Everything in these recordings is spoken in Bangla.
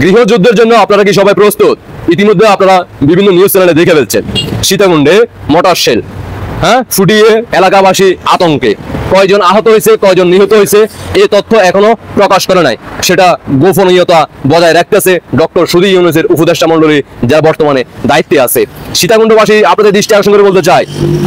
গৃহযুদ্ধের জন্য আপনারা কি সবাই প্রস্তুত? ইতিমধ্যে আপনারা বিভিন্ন নিউজ চ্যানেলে দেখে ফেলছেন সীতাকুণ্ডে মটার শেল ফুটিয়ে এলাকাবাসী আতঙ্কে। কয়জন আহত হয়েছে, কয়জন নিহত হয়েছে এই তথ্য এখনো প্রকাশ করে নাই। সেটা গোপনীয়তা বজায় রাখতেছে ডক্টর সুধী ইউনূসের উপদেষ্টা মণ্ডলী, যারা বর্তমানে দায়িত্বে আছে। সীতাকুণ্ডবাসী আপনাদের দৃষ্টি আকর্ষণ করে বলতে চাই,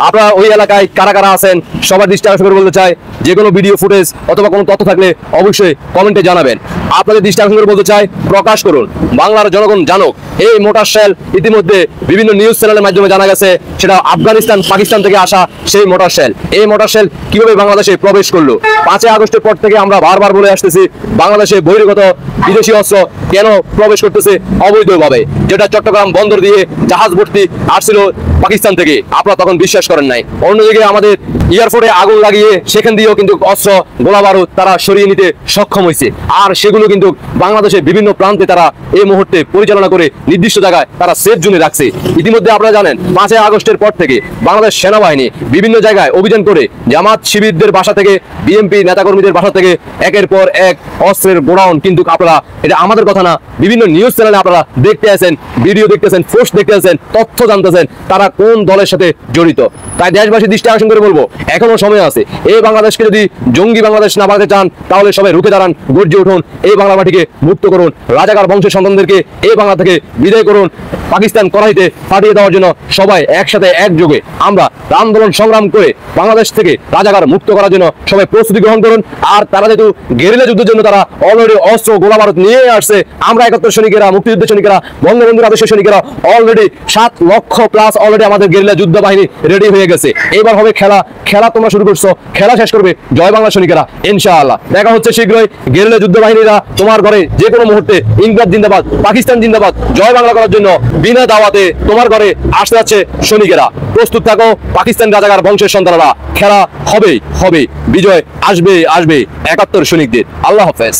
আপনারা ওই এলাকায় কারা কারা আছেন সবার দৃষ্টি আকর্ষণ করে বলতে চাই, যে কোনো ভিডিও ফুটেজ অথবা কোনো তথ্য থাকলে অবশ্যই কমেন্টে জানাবেন। আপনাদের দৃষ্টি আকর্ষণ করে বলতে চাই, প্রকাশ করুন, বাংলার জনগণ জানুক। এই মোটার শেল ইতিমধ্যে বিভিন্ন নিউজ চ্যানেলের মাধ্যমে জানা গেছে সেটা আফগানিস্তান, পাকিস্তান থেকে আসা সেই মোটর শেল। এই মোটর শেল কিভাবে বাংলাদেশে প্রবেশ করলো? 5 আগস্টের পর থেকে আমরা বারবার বলে আসতেছি, বাংলাদেশে বহির্গত বিদেশি অস্ত্র কেন প্রবেশ করতেছে অবৈধভাবে, যেটা চট্টগ্রাম বন্দর দিয়ে জাহাজ ভর্তি আসছিল পাকিস্তান থেকে। আপনারা তখন বিশ্বাস করেন নাই। অন্যদিকে আমাদের এয়ারপোর্টে আগুন লাগিয়ে সেখান দিয়েও কিন্তু অস্ত্র, গোলা বারুদ তারা সরিয়ে নিতে সক্ষম হয়েছে। আর সেগুলো কিন্তু বাংলাদেশের বিভিন্ন প্রান্তে তারা এই মুহূর্তে পরিচালনা করে নির্দিষ্ট জায়গায় তারা সেফ জোনে রাখছে। ইতিমধ্যে আপনারা জানেন 5 আগস্টের পর থেকে বাংলাদেশ সেনাবাহিনী বিভিন্ন জায়গায় অভিযান করে জামাত শিবিরদের বাসা থেকে, বিএনপি নেতাকর্মীদের বাসা থেকে একের পর এক অস্ত্রের গোডাউন কিন্তু আপনারা, এটা আমাদের কথা না, বিভিন্ন নিউজ চ্যানেলে আপনারা দেখতে আছেন, ভিডিও দেখতেছেন, পোস্ট দেখতে আছেন, তথ্য জানতেছেন তারা কোন দলের সাথে জড়িত। তাই দেশবাসী দৃষ্টি আকর্ষণ করে বলবো, এখনো সময় আছে। এই বাংলাদেশকে যদি জঙ্গি বাংলাদেশ না বানাতে চান তাহলে সবাই রুখে দাঁড়ান, গর্জে উঠুন, এই বাংলা মাটিকে মুক্ত করুন, রাজাকার বংশের সন্তানদেরকে এই বাংলা থেকে বিদায় করুন। পাকিস্তান কড়াইতে পাঠিয়ে দেওয়ার জন্য সবাই একসাথে একযোগে আমরা আন্দোলন সংগ্রাম করে বাংলাদেশ থেকে রাজাকার মুক্ত করার জন্য সবাই প্রস্তুতি গ্রহণ করুন। আর তারা যেহেতু গেরিলা যুদ্ধের জন্য তারা অলরেডি অস্ত্র, গোলা বারুদ নিয়ে আসছে, আমরা 71 সৈনিকেরা, মুক্তিযুদ্ধের সৈনিকেরা, বঙ্গবন্ধুর আদর্শের সৈনিকেরা অলরেডি 7 লক্ষ প্লাস অলরেডি আমাদের গেরিলা যুদ্ধ বাহিনী রেডি হয়ে গেছে। এবার হবে খেলা। খেলা তোমরা শুরু করছো, খেলা শেষ করবে জয় বাংলা সৈনিকেরা ইনশাআল্লাহ। দেখা হচ্ছে শীঘ্রই। গেরিলা যুদ্ধ বাহিনীরা তোমার ঘরে যে কোনো মুহূর্তে ইংরেজ জিন্দাবাদ, পাকিস্তান জিন্দাবাদ, জয় বাংলা করার জন্য বিনা দাওয়াতে তোমার ঘরে আসতে যাচ্ছে সৈনিকেরা। প্রস্তুত থাকো পাকিস্তান রাজাকার বংশের সন্তানরা। খেলা হবেই হবে, বিজয় আসবে আসবে 71 সৈনিকদের। আল্লাহ হাফেজ।